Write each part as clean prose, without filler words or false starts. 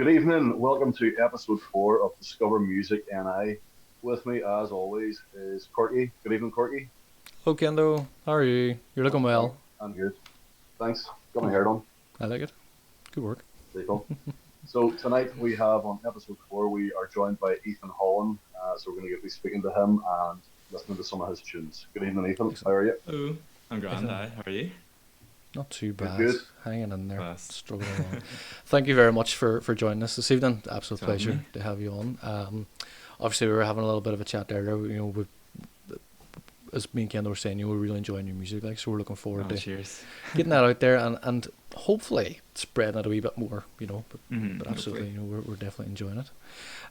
Good evening. Welcome to episode 4 of Discover Music NI. With me, as always, is Corky. Good evening, Corky. Hello, Kendo. How are you? You're looking well. I'm good. Thanks. Got my hair done. I like it. Good work. Cool. So tonight we have on episode 4, we are joined by Ethan Hollan. So we're going to be speaking to him and listening to some of his tunes. Good evening, Ethan. How are you? Hello. I'm grand. Hi. How are you? Not too bad. Good. Hanging in there. Bless. Struggling along. Thank you very much for joining us this evening. Absolute Tell me. pleasure to have you on. Obviously, we were having a little bit of a chat earlier. As me and Kendo were saying, we're really enjoying your music, so we're looking forward to Cheers. getting that out there and hopefully spreading it a wee bit more, but absolutely, hopefully. we're definitely enjoying it.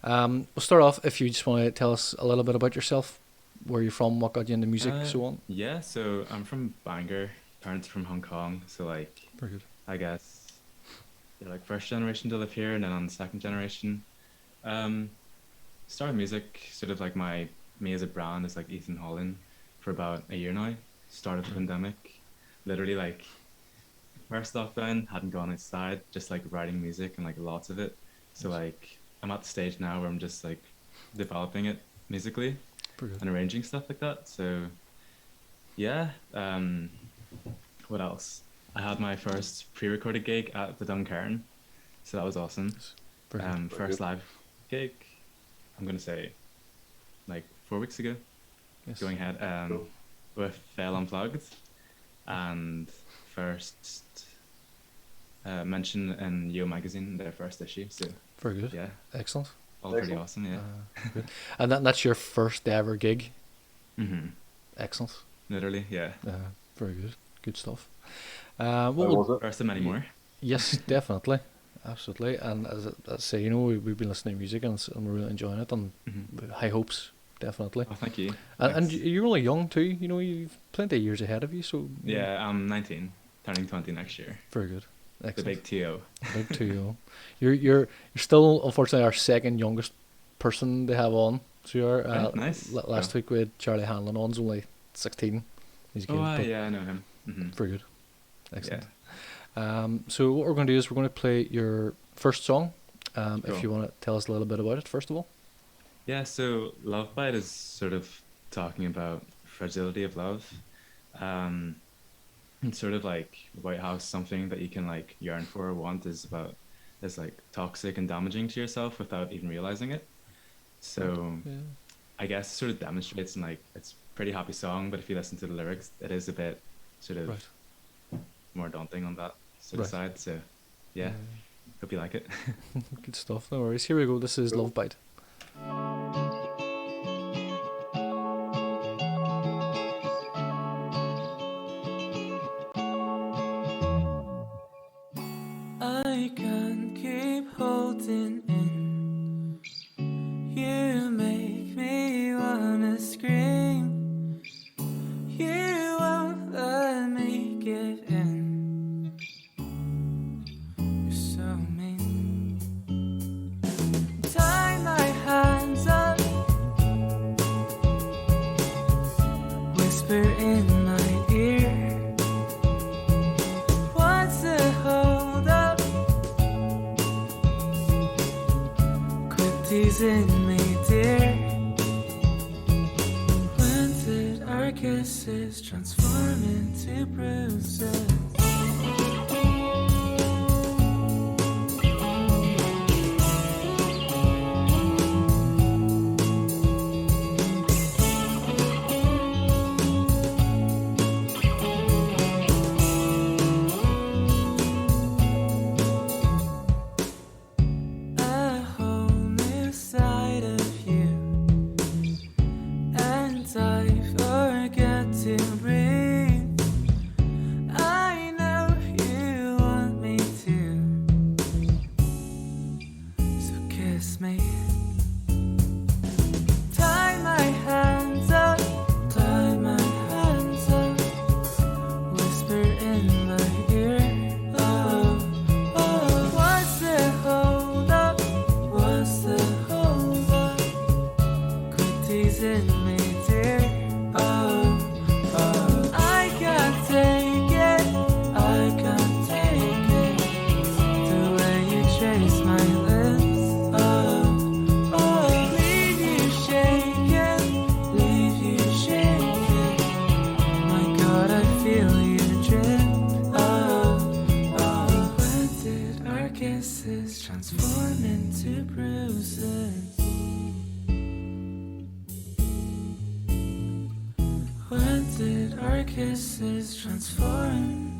We'll start off, if you just want to tell us a little bit about yourself, where you're from, what got you into music, so on. Yeah, so I'm from Bangor. Parents are from Hong Kong, so Very good. I guess they're first generation to live here, and then on the second generation. Started music sort of me as a brand is Ethan Hollan for about a year now. Started the pandemic, literally first lockdown, hadn't gone outside, just writing music and lots of it. So I'm at the stage now where I'm just developing it musically Very good. and arranging stuff like that. So yeah, what else? I had my first pre-recorded gig at the Duncairn, so that was awesome. Very good. First live gig, I'm gonna say 4 weeks ago. Yes. Going ahead Cool. with Fail Unplugged, and first mention in Yo magazine, their first issue. So Very good. yeah, Excellent. all pretty Excellent. awesome. Yeah. Good. And that's your first ever gig. Excellent. Literally, yeah. Very good. Good stuff. How What would, was it? First of many more. yes, definitely, absolutely. And as I say, we've been listening to music and we're really enjoying it, and high hopes, definitely. Oh, thank you. And Thanks. you're only young too. You've plenty of years ahead of you. So Yeah, I'm 19, turning 20 next year. very good. The Excellent. big TO. Big two. You're still unfortunately our second youngest person to have on. So you are. Right, nice. Last week we had Charlie Hanlon on. He's only 16. He's a kid, Oh, but yeah, I know him. very good. Excellent. So what we're going to do is we're going to play your first song. If Cool. you want to tell us a little bit about it, first of all. Yeah, so Love Bite is sort of talking about fragility of love. It's sort of about how something that you can yearn for or want is toxic and damaging to yourself without even realizing it. So Yeah. I guess it sort of demonstrates, and it's a pretty happy song, but if you listen to the lyrics, it is a bit sort of Right. more daunting on that sort of Right. side. So yeah, hope you like it. Good stuff. No worries. Here we go. This is Cool. Love Bite. I can't keep holding in. You make me wanna scream. You won't let me give in. You're so mean. Tie my hands up. Whisper in my ear. What's the hold up? Quit teasing me, dear. When did our kisses transform into bruises? A whole new side of you, and I forget to breathe. I know you want me to, so kiss me. Tie my hands up, tie my hands up. Whisper in my ear. Oh, oh, what's the hold up? What's the hold up? Quit teasing me, dear. Oh, oh, I can't take it. I can't take it. The way you trace my lips. bruises. When did our kisses transform?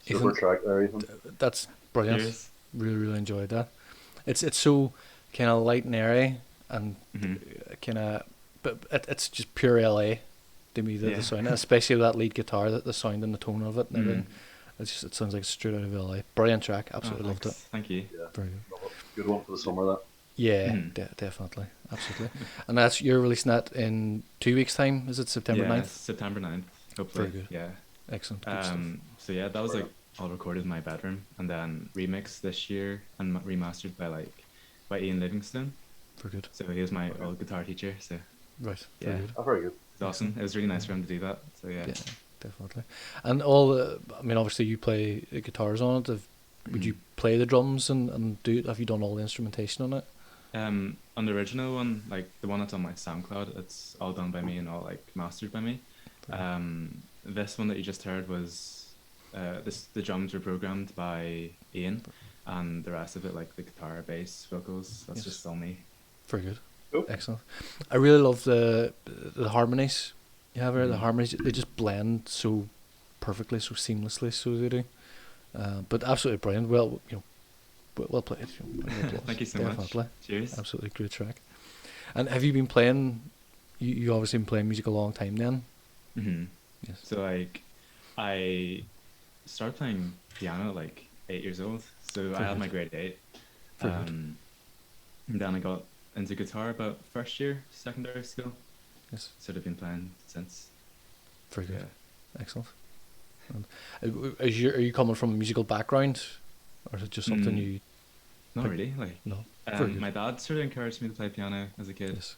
Super Ethan, track there, Ethan. that's brilliant. Cheers. Really enjoyed that. It's so kind of light and airy and Mhm. kind of, but it's just pure LA to me. The Yeah. sound, especially with that lead guitar, that the sound and the tone of it and everything. Mm. It sounds like straight out of LA. Brilliant track. Oh, Absolutely loved it. thanks. Thank you. Yeah, Very good. love it. Good one for the summer, that. Yeah, Mhm. definitely, absolutely. And you're releasing that in 2 weeks' time. Is it September Yeah, 9th? September 9th, hopefully. Very good. Yeah. Excellent. Good stuff. So yeah, that was like all recorded in my bedroom and then remixed this year and remastered by Ian Livingstone. Very good. So he was my old guitar teacher. So Right. Yeah. Very good. Oh, very good. it's awesome. It was really nice for him to do that. So yeah. Yeah, definitely. And all the, I mean, obviously you play the guitars on it. Would you Mhm. play the drums and do? Have you done all the instrumentation on it? On the original one, like the one that's on my SoundCloud, it's all done by me and all like mastered by me. This one that you just heard was the drums were programmed by Ian, and the rest of it, like the guitar, bass, vocals, that's Yes. just all me. Very good. Cool. Excellent. I really love the harmonies. You have the Mhm. harmonies. They just blend so perfectly, so seamlessly. So they do. But absolutely brilliant. Well, well played. Thank you so Definitely. much. Cheers. Absolutely great track. And have you been playing? You obviously been playing music a long time then. hmm Yes. So like, I started playing piano at like 8 years old. So I Very had my good. grade 8. Very good. And then I got into guitar about first year secondary school. Yes. So I've been playing since. Very good. Yeah. Excellent. And are you coming from a musical background, or is it just something Mm. you? Not Pick- really. Like, No. Very good. my dad sort of encouraged me to play piano as a kid, Yes.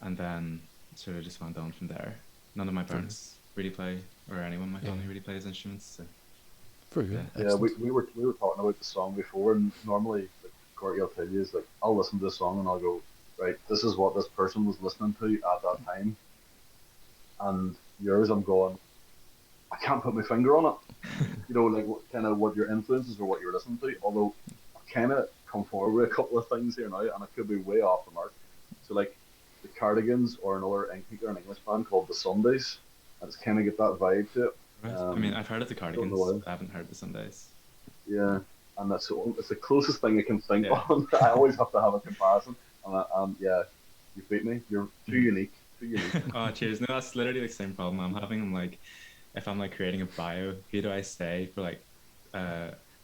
and then sort of just went on from there. None of my Very parents really play, or anyone in my Yeah. family really plays instruments. So Very good. Yeah. Yeah, Excellent. we were talking about the song before, and normally, like, Courtney will tell you, is like, I'll listen to a song and I'll go, right, this is what this person was listening to at that time. And yours, I'm going, I can't put my finger on it. Like kind of what your influences or what you're listening to. Although I've kind of come forward with a couple of things here now, and I could be way off the mark. So like the Cardigans or another an English band called the Sundays, and it's kind of get that vibe to it. I mean, I've heard of the don't know Cardigans. why. I haven't heard the Sundays. Yeah, and it's the closest thing I can think Yeah. on. I always have to have a comparison, and yeah, you beat me. You're too unique. Too unique. Oh, cheers. No, that's literally the same problem I'm having. I'm like, if I'm like creating a bio, who do I say for like,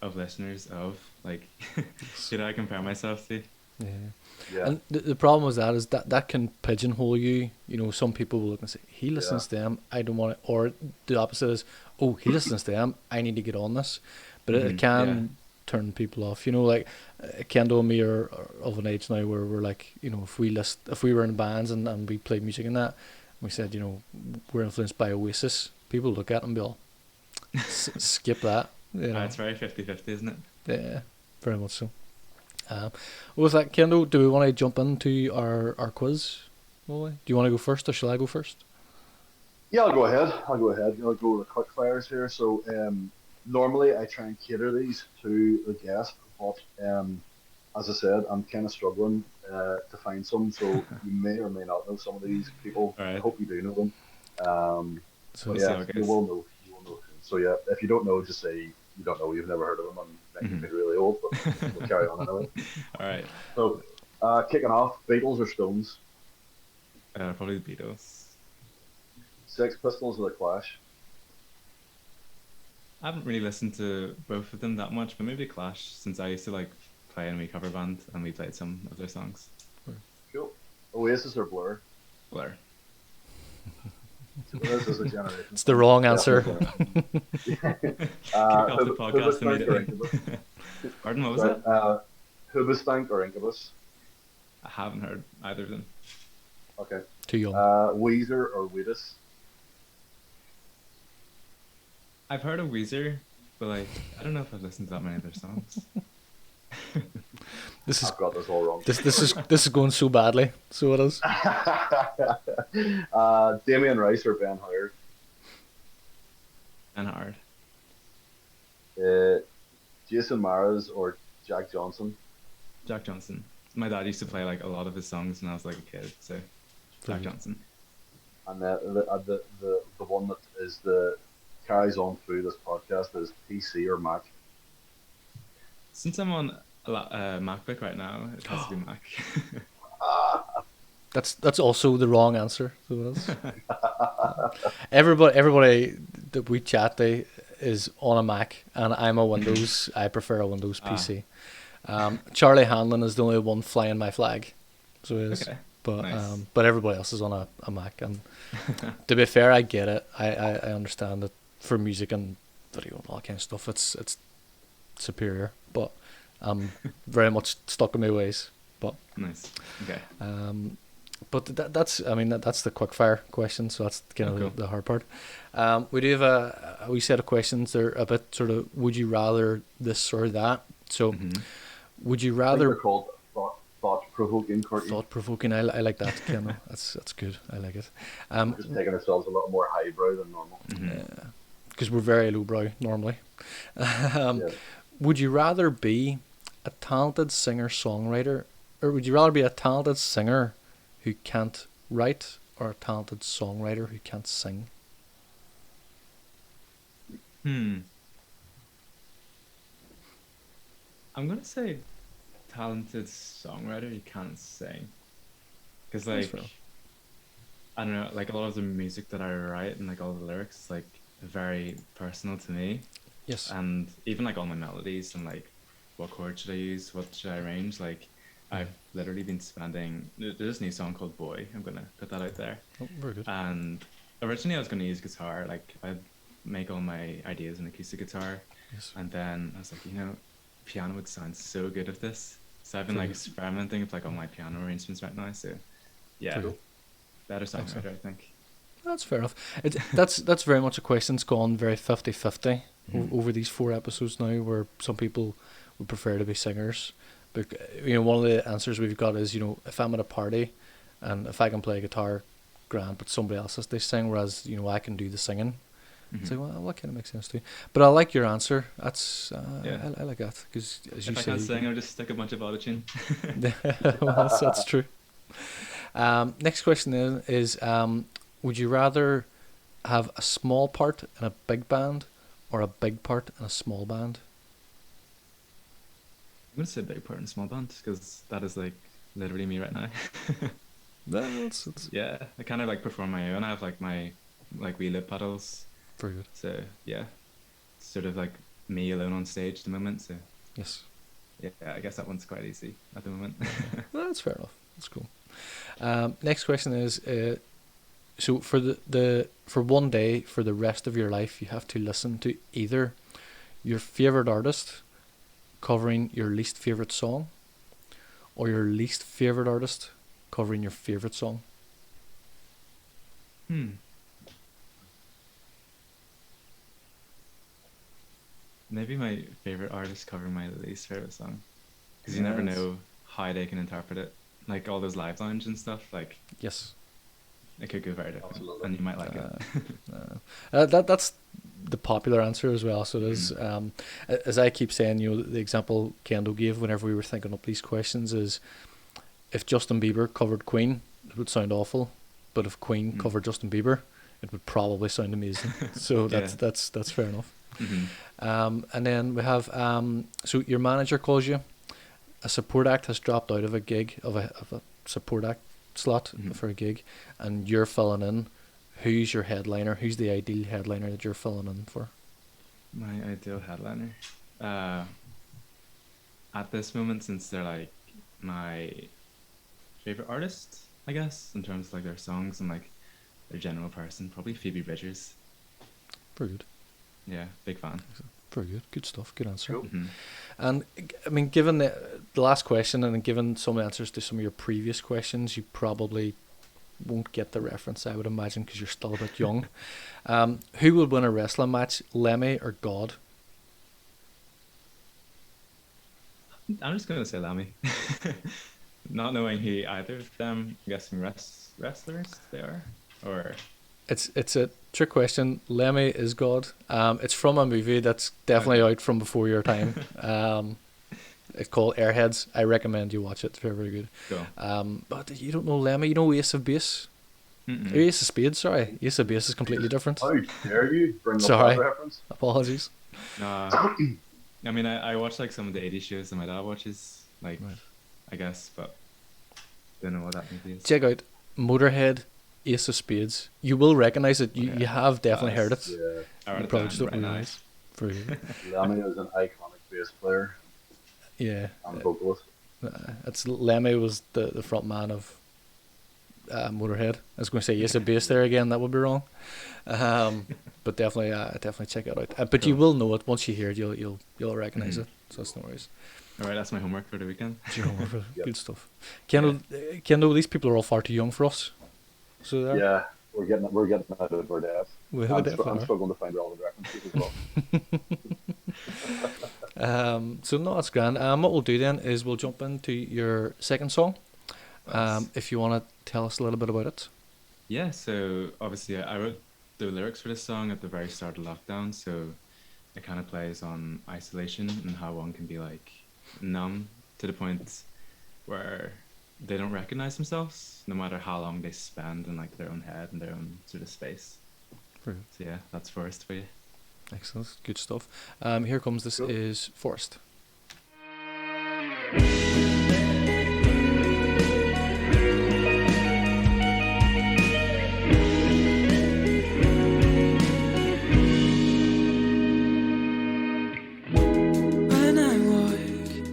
of listeners of like, who do I compare myself to? Yeah. Yeah, And the problem with that is that can pigeonhole you. Some people will look and say, he listens to them, I don't want it. Or the opposite is, oh, he listens to them, I need to get on this. But it Mhm, can turn people off. Like Kendall and me are of an age now where we're like, if we were in bands and we played music and that, we said, we're influenced by Oasis, people look at it and be all, skip that. It's very 50-50, isn't it? Yeah, very much so. With that, Kendall, do we want to jump into our quiz? Will we? Do you want to go first, or shall I go first? yeah. I'll go ahead. I'll go with the quick fires here. So normally I try and cater these to the guest, but as I said, I'm kind of struggling to find some. So you may or may not know some of these people. All right. I hope you do know them. So But see how yeah, it you goes. will know. You will know soon. So yeah, if you don't know, just say you don't know. You've never heard of them, and making me really old, but we'll carry on anyway. All right. So, kicking off, Beatles or Stones? Probably the Beatles. Sex Pistols or The Clash? I haven't really listened to both of them that much, but maybe Clash, since I used to like play in a wee cover band and we played some of their songs. Cool. Oasis or Blur? Blur. This is a generation. It's the wrong answer. Kick off the podcast immediately. Pardon, what was that? Hoobastank or Incubus? I haven't heard either of them. Okay. Too young. Weezer or Wheatus? I've heard of Weezer, but like I don't know if I've listened to that many of their songs. This is I've got this all wrong. this is going so badly. So it is. Damien Rice or Ben Howard? And hard. Jason Mraz or Jack Johnson? Jack Johnson. My dad used to play like a lot of his songs when I was like a kid, so Jack Johnson. And the one that is the carries on through this podcast is PC or Mac? Since I'm on a MacBook right now, it has to be Mac. That's also the wrong answer. So it is. Everybody that we chat to is on a Mac, and I'm a Windows. I prefer a Windows PC. Charlie Hanlon is the only one flying my flag, so it is. Okay. But Nice. but everybody else is on a Mac, and to be fair, I get it. I understand that for music and video and all that kind of stuff, it's superior. But I'm very much stuck in my ways. But Nice. Okay. but that's the quick fire question, so that's kind of cool. the hard part. We do have a wee set of questions. They're a bit sort of would you rather this or that. So would you I think they're rather called thought-provoking, Courtney. thought-provoking? I like that, Kendall. That's good. I like it. We're just taking ourselves a little more highbrow than normal. Because we're very lowbrow normally. Yeah. Would you rather be a talented singer-songwriter, or would you rather be a talented singer who can't write, or a talented songwriter who can't sing? I'm gonna say talented songwriter who can't sing, because That's like fair. I don't know, like a lot of the music that I write and like all the lyrics is like very personal to me, Yes. and even like all my melodies and like what chord should I use, what should I arrange, like I've literally been spending. There's this new song called Boy. I'm gonna put that out there. Oh, very good. And originally I was gonna use guitar, like I'd make all my ideas on acoustic guitar, Yes. and then I was like, piano would sound so good with this. So I've been like Brilliant. experimenting with like all my piano arrangements right now. So yeah, Brilliant. better songwriter, Excellent. I think. That's fair enough. That's very much a question that's gone very 50-50 over these 4 episodes now, where some people would prefer to be singers. But one of the answers we've got is, if I'm at a party and if I can play guitar, grand, but somebody else has to sing, whereas I can do the singing. It's like, well, that kind of makes sense too. But I like your answer. That's Yeah. I like that, because as you If I say, can't sing, I'll just stick a bunch of autotune. well, that's true. Next question is would you rather have a small part in a big band or a big part in a small band? I'm gonna say big part in small band, because that is like literally me right now. That's Yeah, I kind of like perform my own. I have like my like wee lip pedals. very good. So yeah, sort of like me alone on stage at the moment. So Yes. yeah, I guess that one's quite easy at the moment. Well, that's fair enough. That's cool. Next question is so for for one day for the rest of your life, you have to listen to either your favorite artist covering your least favorite song, or your least favorite artist covering your favorite song. Maybe my favorite artist covering my least favorite song, because you never Yes. know how they can interpret it. Like all those live lounge and stuff, like Yes. it could go very different, Absolutely. and you might like That's the popular answer as well. So it is. As I keep saying, the example Kendall gave whenever we were thinking up these questions is, if Justin Bieber covered Queen, it would sound awful, but if Queen covered Justin Bieber, it would probably sound amazing. So Yeah. that's fair enough. And then we have so your manager calls you. A support act has dropped out of a gig of a support act slot for a gig, and you're filling in. Who's your headliner? Who's the ideal headliner that you're filling in for? My ideal headliner. At this moment, since they're like my favorite artist, I guess, in terms of like their songs and like their general person, probably Phoebe Bridgers. Very good. Yeah, big fan. Very good. Good stuff. Good answer. Cool. And I mean, given the last question and given some answers to some of your previous questions, you probably won't get the reference, I would imagine, because you're still a bit young. Who would win a wrestling match, Lemmy or God? I'm just gonna say Lemmy. Not knowing who either of them, I'm guessing wrestlers they are, or It's a trick question. Lemmy is God. It's from a movie that's definitely out from before your time. It's called Airheads. I recommend you watch it. It's very, very good. Cool. But you don't know Lemmy. You know Ace of Base? Mm-mm. Ace of Spades, sorry. Ace of Base is completely different. How dare you bring up Sorry. that reference? Apologies. I mean, I watch like some of the 80s shows that my dad watches, like, Right. I guess, but don't know what that movie is. Check out Motorhead, Ace of Spades. You will recognise it. You have definitely heard it. Yeah. I wrote You it probably down just don't right now. realise. Very good. Lemmy is an iconic bass player Yeah. and vocalist. It's Lemmy was the front man of Motorhead. I was going to say Ace of Base there again. That would be wrong. But definitely check it out. But you will know it once you hear it. You'll recognise it. So it's no worries. All right, that's my homework for the weekend. It's your homework. Yep. Good stuff. Kendall, these people are all far too young for us. So there. Yeah, we're getting out of our depth. We I'm definitely struggling to find relevant references as well. So no, that's grand. What we'll do then is we'll jump into your second song. Nice. If you want to tell us a little bit about it. Yeah, so obviously I wrote the lyrics for this song at the very start of lockdown, so it kind of plays on isolation and how one can be like numb to the point where they don't recognize themselves no matter how long they spend in like their own head and their own sort of space. Brilliant. So yeah, that's Forest for you. Excellent. Good stuff. Here comes this Cool. is Forest. When I walk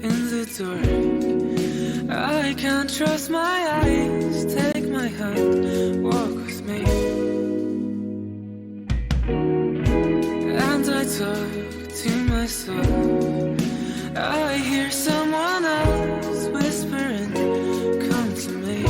in the dark, I can't trust my eyes. Take my hand, walk with me. And I talk to myself. I hear someone else whispering, come to me.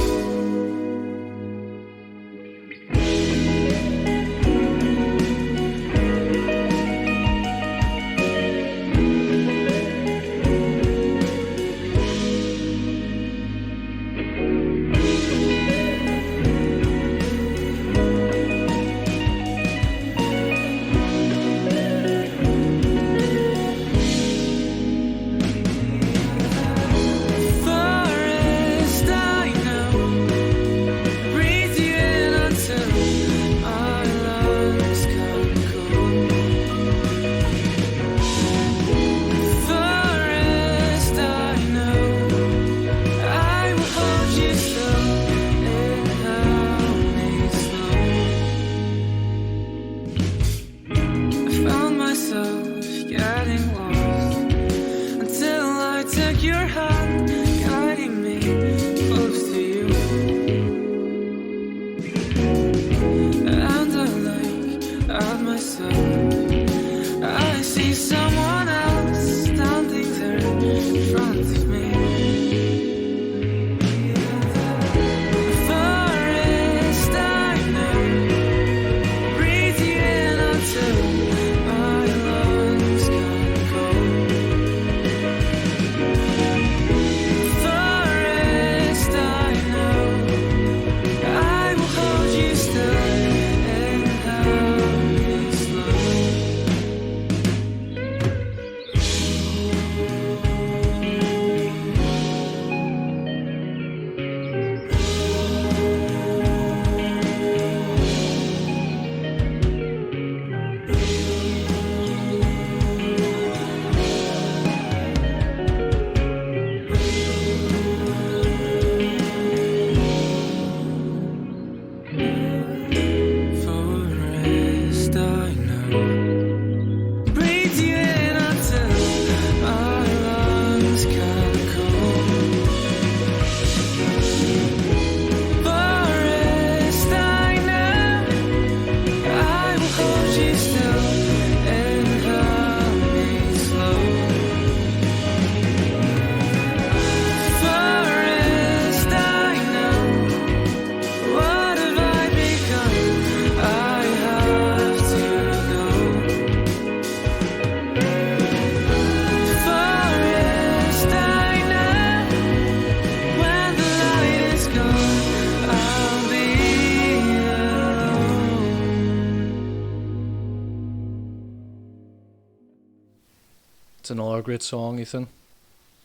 It's another great song, Ethan.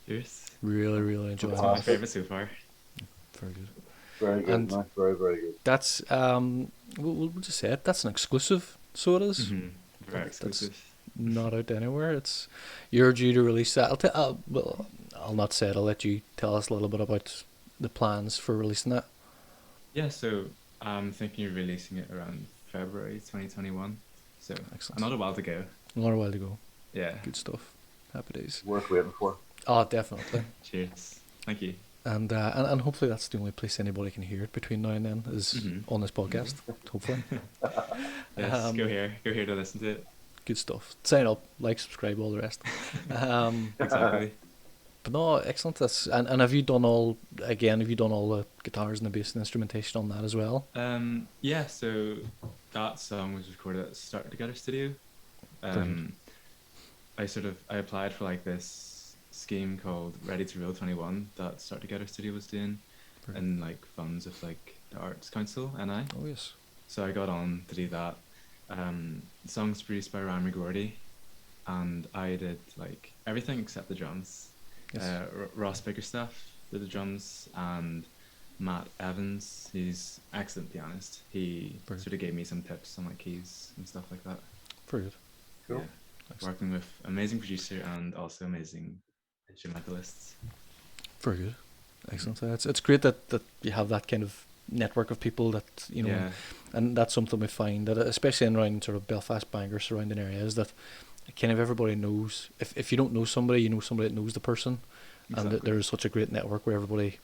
Cheers. Really, really enjoy It's it. my favorite so far. Very good. Very good, And- Mac. Very, very good. That's we'll just say it. That's an exclusive. So it is. Mm-hmm. Very That's- exclusive. Not out anywhere. It's you're due to release that. Well, I'll not say it. I'll let you tell us a little bit about the plans for releasing that. Yeah, so I'm thinking of releasing it around February 2021. So Excellent. another while to go. Another while to go. Yeah. Good stuff. Happy days. Worth waiting for. Oh, definitely. Cheers. Thank you. And hopefully that's the only place anybody can hear it between now and then is Mhm. on this podcast. Hopefully. Yes, go here to listen to it. Good stuff. Sign up, like, subscribe, all the rest. Exactly. But no, excellent. And have you done all the guitars and the bass and instrumentation on that as well? Yeah, so that song was recorded at Start Together Studio. Brilliant. I applied for like this scheme called Ready to Reel 21 that Start Together Studio was doing, Brilliant. and like funds of like the Arts Council NI. Oh yes. So I got on to do that. The song's produced by Ryan McGordy, and I did like everything except the drums. Yes. Ross Bickerstaff did the drums, and Matt Evans, he's excellent pianist. He Brilliant. sort of gave me some tips on like keys and stuff like that. Very good. Cool. Yeah. Excellent. Working with amazing producer and also amazing instrumentalists. Very good. Excellent. It's great that you have that kind of network of people that Yeah. and that's something we find that especially in around sort of Belfast, Bangor, surrounding areas, that kind of everybody knows. If you don't know somebody, you know somebody that knows the person, and Exactly. there is such a great network where everybody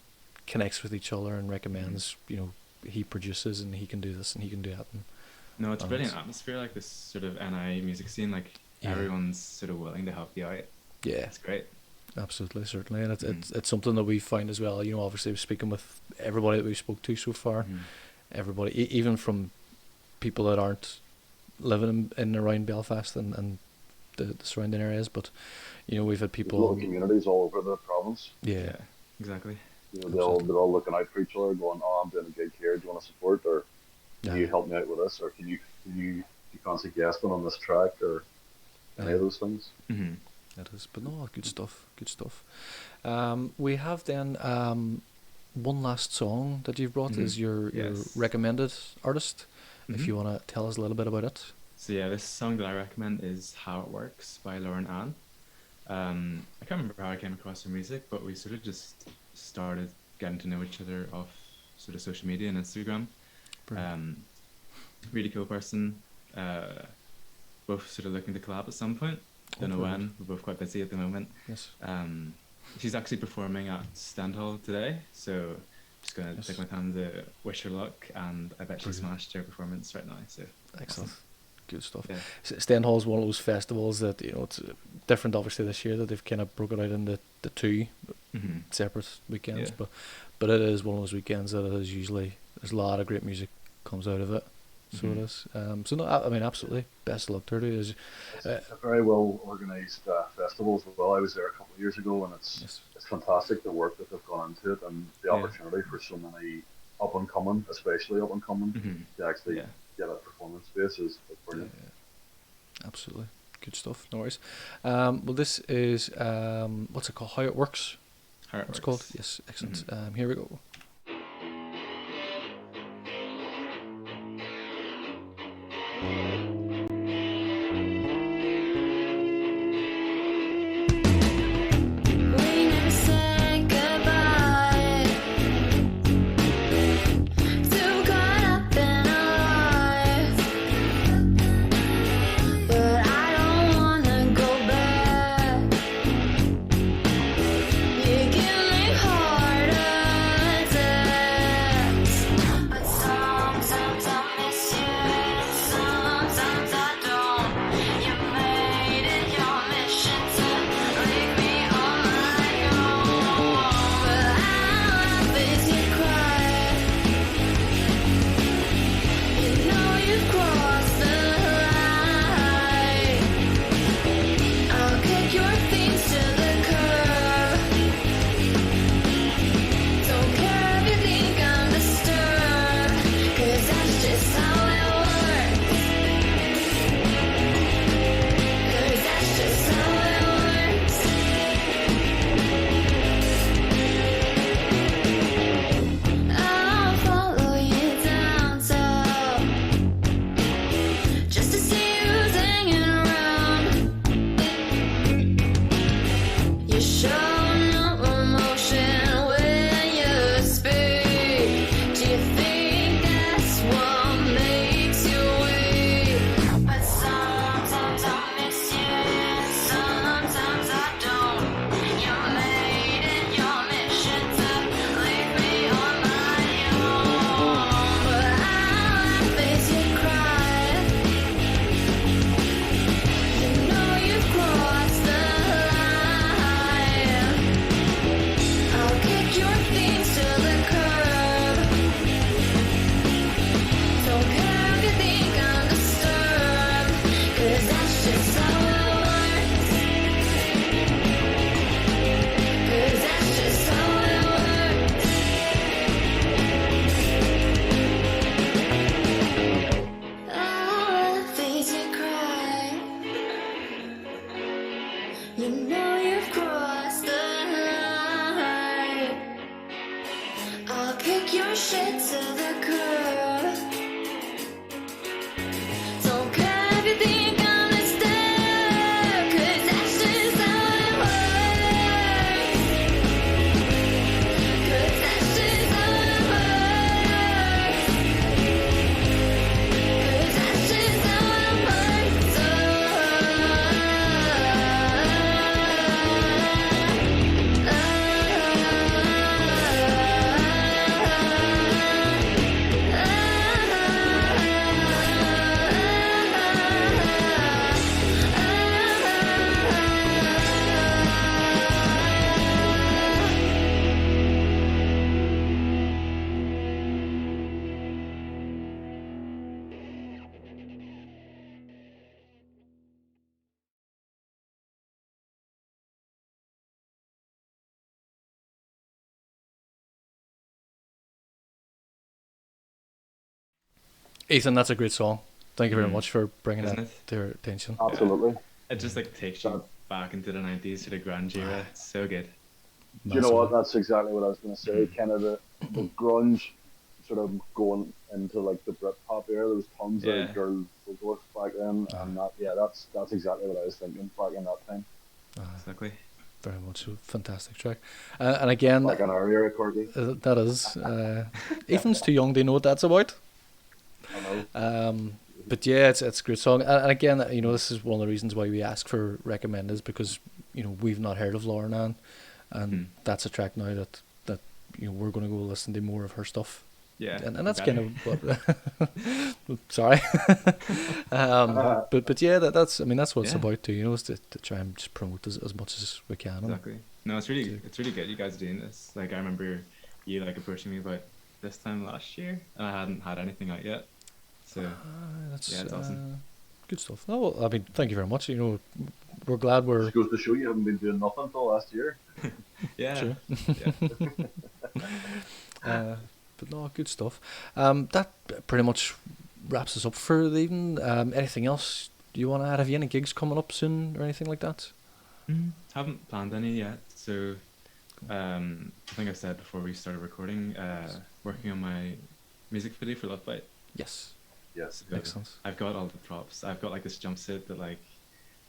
connects with each other and recommends. He produces and he can do this and he can do that. And No, it's a And brilliant it's- atmosphere, like this sort of NI music scene. Like Yeah. everyone's sort of willing to help you out. yeah, It's great. absolutely, certainly, and it's something that we find as well. Obviously, speaking with everybody that we've spoke to so far, Mhm. everybody, even from people that aren't living in and around Belfast and the surrounding areas, but we've had There's people. little communities all over the province. Yeah, Exactly. They're all looking out for each other, going, "Oh, I'm doing a gig here. Do you want to support, or can you yeah, help me out with this, or can you fancy guesting on this track, or any of those things?" Hmm. it is. But no, good stuff. Good stuff. We have then one last song that you've brought is your Yes. recommended artist. If Mhm. you want to tell us a little bit about it. So yeah, this song that I recommend is "How It Works" by Lauren Ann. I can't remember how I came across her music, but we sort of just started getting to know each other off sort of social media and Instagram. Brilliant. Really cool person. Both sort of looking to collab at some point. Don't know very when. We're both quite busy at the moment. Yes. She's actually performing at Stendhal today, so just gonna Yes. take my time to wish her luck, and I bet she Brilliant. smashed her performance right now. So Excellent. Good stuff. yeah, Stendhal is one of those festivals that it's different, obviously this year that they've kind of broken out into the two mm-hmm. separate weekends, Yeah. but it is one of those weekends that it is usually there's a lot of great music comes out of it. So it Mhm. is. So no, I mean absolutely best of luck to her. Is It's a very well organised festival as well. I was there a couple of years ago, and yes, it's fantastic the work that they've gone into it, and the Yeah. opportunity for so many up and coming, especially up and coming, Mm-hmm. to actually Yeah. get a performance space is brilliant. absolutely good stuff. No worries. Well, this is what's it called? How It Works. How It It's Works. called. Yes, excellent. Mhm. Here we go. We never said goodbye. Too caught up in our life, but I don't wanna go back. You give me harder take your shit to the curb. Don't care if you think I'm a star, 'cause that's just how it works. 'Cause that's just how it works. 'Cause that's just how it works. Ethan, that's a great song. Thank you very Mm. much for bringing Isn't that it? to our attention. Absolutely. It just like takes you back into the 90s to the grunge era. It's so good. Do you know what? Massively. That's exactly what I was going to say. Kind of the grunge sort of going into like the Britpop era. There was tons Yeah. of girl vocalists back then, and that's exactly what I was thinking back in that time. Exactly. Very much so. Fantastic track. And again, Like an earlier recording. that is. Ethan's too young to know what that's about. I know. But yeah, it's a great song. And again, you know, this is one of the reasons why we ask for recommenders, because, you know, we've not heard of Lauren Ann, and that's a track now that you know, we're going to go listen to more of her stuff. Yeah. And that's better. kind of what. Sorry. But yeah, that's, I mean, that's what it's Yeah. about too. You know, is to try and just promote as much as we can. and- Exactly. No, it's really good you guys doing this. Like I remember you like approaching me about this time last year, and I hadn't had anything out yet. So That's yeah, it's awesome. good stuff. No, well, I mean, thank you very much. You know, we're glad we're. Just goes to show you haven't been doing nothing until last year. Yeah. Sure. Yeah. But no, good stuff. That pretty much wraps us up for the evening. Anything else you want to add? Have you any gigs coming up soon or anything like that? Haven't planned any yet. So I think I said before we started recording, working on my music video for Love Bite. Yes. Yes. So Excellent. I've got all the props. I've got like this jumpsuit that like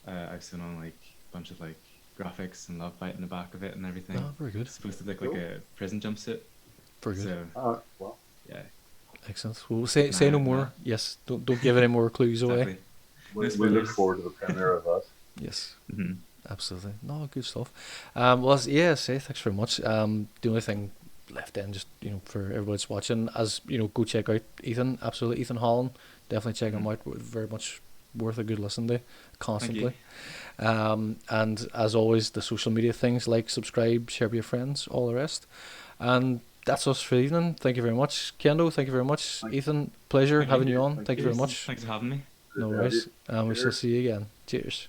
I've sewn on like a bunch of like graphics and Love Bite in the back of it and everything. Oh, very good. It's supposed to look like a prison jumpsuit. Very good. So Well, yeah, Excellent. Well, say no Nah, more. nah. Yes. Don't give any more clues away. exactly. we look spoilers. forward to the premiere of that. Yes. Hmm. Absolutely. No, good stuff. Well, yeah, thanks very much. The only thing left then, just, you know, for everybody that's watching, as you know, go check out Ethan. Absolutely, Ethan Hollan. Definitely check him out. Very much worth a good listen to, constantly. And as always, the social media things, like, subscribe, share with your friends, all the rest. And that's us for the evening. Thank you very much, Kendo. Thank you very much, Thank Ethan. Pleasure Thank having you. you on. Thank you very much. Thanks for having me. No worries. And we shall Cheers. see you again. Cheers.